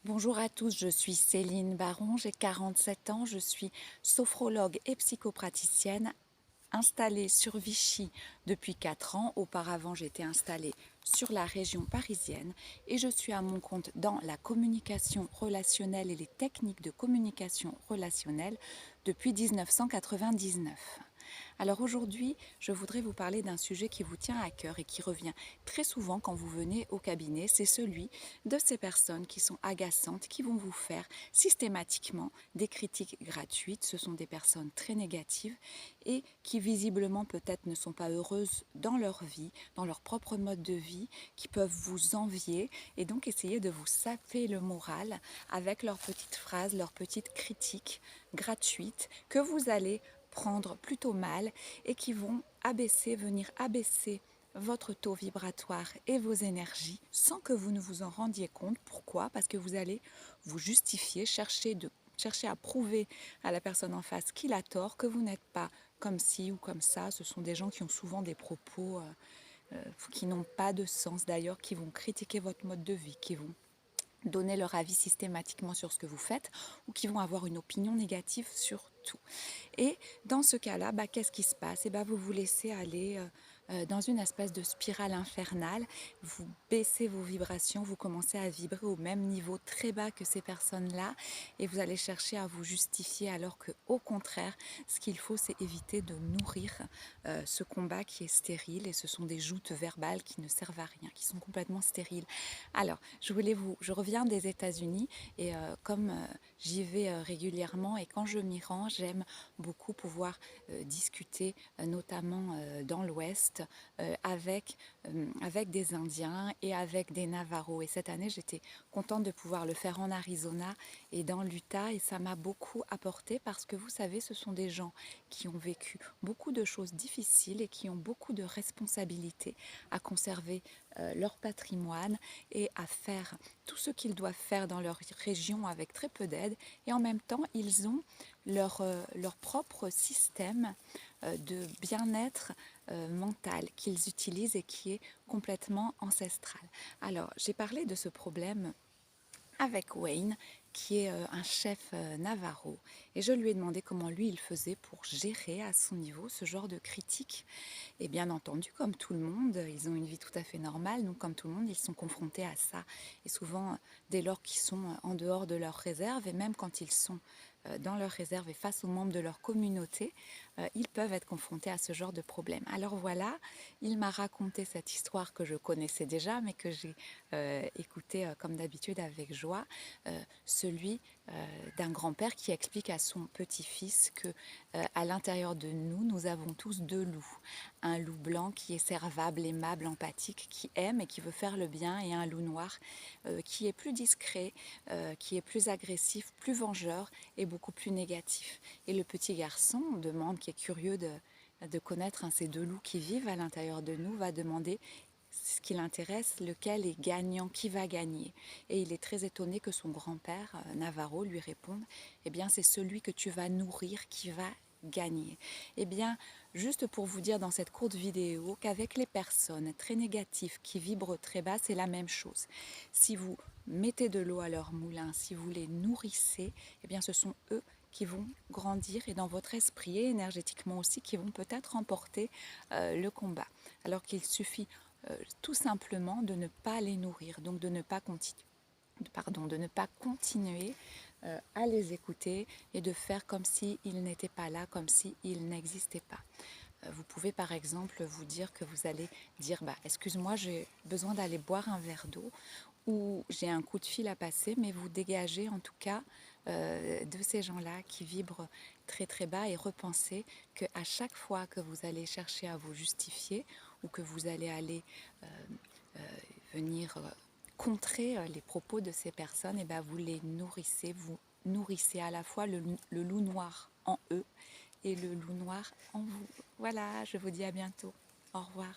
Bonjour à tous, je suis Céline Baron, j'ai 47 ans, je suis sophrologue et psychopraticienne installée sur Vichy depuis 4 ans. Auparavant, j'étais installée sur la région parisienne et je suis à mon compte dans la communication relationnelle et les techniques de communication relationnelle depuis 1999. Alors aujourd'hui, je voudrais vous parler d'un sujet qui vous tient à cœur et qui revient très souvent quand vous venez au cabinet, c'est celui de ces personnes qui sont agaçantes, qui vont vous faire systématiquement des critiques gratuites. Ce sont des personnes très négatives et qui visiblement peut-être ne sont pas heureuses dans leur vie, dans leur propre mode de vie, qui peuvent vous envier et donc essayer de vous saper le moral avec leurs petites phrases, leurs petites critiques gratuites que vous allez prendre plutôt mal et qui vont venir abaisser votre taux vibratoire et vos énergies sans que vous ne vous en rendiez compte. Pourquoi? Parce que vous allez vous justifier, chercher à prouver à la personne en face qu'il a tort, que vous n'êtes pas comme ci ou comme ça. Ce sont des gens qui ont souvent des propos qui n'ont pas de sens d'ailleurs, qui vont critiquer votre mode de vie, qui vont donner leur avis systématiquement sur ce que vous faites ou qui vont avoir une opinion négative sur tout. Et dans ce cas-là, qu'est-ce qui se passe? Vous vous laissez aller dans une espèce de spirale infernale, vous baissez vos vibrations, vous commencez à vibrer au même niveau très bas que ces personnes-là et vous allez chercher à vous justifier alors que au contraire, ce qu'il faut, c'est éviter de nourrir ce combat qui est stérile et ce sont des joutes verbales qui ne servent à rien, qui sont complètement stériles. Alors, je reviens des États-Unis et comme j'y vais régulièrement et quand je m'y rends, j'aime beaucoup pouvoir discuter, notamment dans l'Ouest, avec des Indiens et avec des Navajos. Et cette année, j'étais contente de pouvoir le faire en Arizona et dans l'Utah et ça m'a beaucoup apporté parce que vous savez, ce sont des gens qui ont vécu beaucoup de choses difficiles et qui ont beaucoup de responsabilités à conserver leur patrimoine et à faire tout ce qu'ils doivent faire dans leur région avec très peu d'aide. Et en même temps, ils ont leur propre système de bien-être mental qu'ils utilisent et qui est complètement ancestral. Alors, j'ai parlé de ce problème avec Wayne, qui est un chef Navarro. Et je lui ai demandé comment lui, il faisait pour gérer à son niveau ce genre de critiques. Et bien entendu, comme tout le monde, ils ont une vie tout à fait normale. Donc, comme tout le monde, ils sont confrontés à ça. Et souvent, dès lors qu'ils sont en dehors de leur réserve, et même quand ils sont dans leur réserve et face aux membres de leur communauté, ils peuvent être confrontés à ce genre de problème. Alors voilà, il m'a raconté cette histoire que je connaissais déjà, mais que j'ai écoutée comme d'habitude avec joie, celui d'un grand-père qui explique à son petit-fils que à l'intérieur de nous, nous avons tous deux loups. Un loup blanc qui est servable, aimable, empathique, qui aime et qui veut faire le bien, et un loup noir qui est plus discret, qui est plus agressif, plus vengeur et beaucoup plus négatif. Et le petit garçon demande, qui est curieux de connaître ces deux loups qui vivent à l'intérieur de nous, va demander ce qui l'intéresse, lequel est gagnant, qui va gagner. Et il est très étonné que son grand-père, Navarro, lui réponde, eh bien c'est celui que tu vas nourrir qui va gagner. Eh bien, juste pour vous dire dans cette courte vidéo qu'avec les personnes très négatives qui vibrent très bas, c'est la même chose. Si vous mettez de l'eau à leur moulin, si vous les nourrissez, eh bien ce sont eux qui vont grandir et dans votre esprit et énergétiquement aussi qui vont peut-être remporter le combat. Alors qu'il suffit tout simplement de ne pas les nourrir, donc de ne pas continuer à les écouter et de faire comme s'ils n'étaient pas là, comme s'ils n'existaient pas. Vous pouvez par exemple vous dire que vous allez dire excuse-moi, j'ai besoin d'aller boire un verre d'eau ou j'ai un coup de fil à passer, mais vous dégagez en tout cas de ces gens-là qui vibrent très très bas et repensez qu'à chaque fois que vous allez chercher à vous justifier ou que vous allez aller venir contrer les propos de ces personnes, et vous les nourrissez, vous nourrissez à la fois le loup noir en eux et le loup noir en vous. Voilà, je vous dis à bientôt. Au revoir.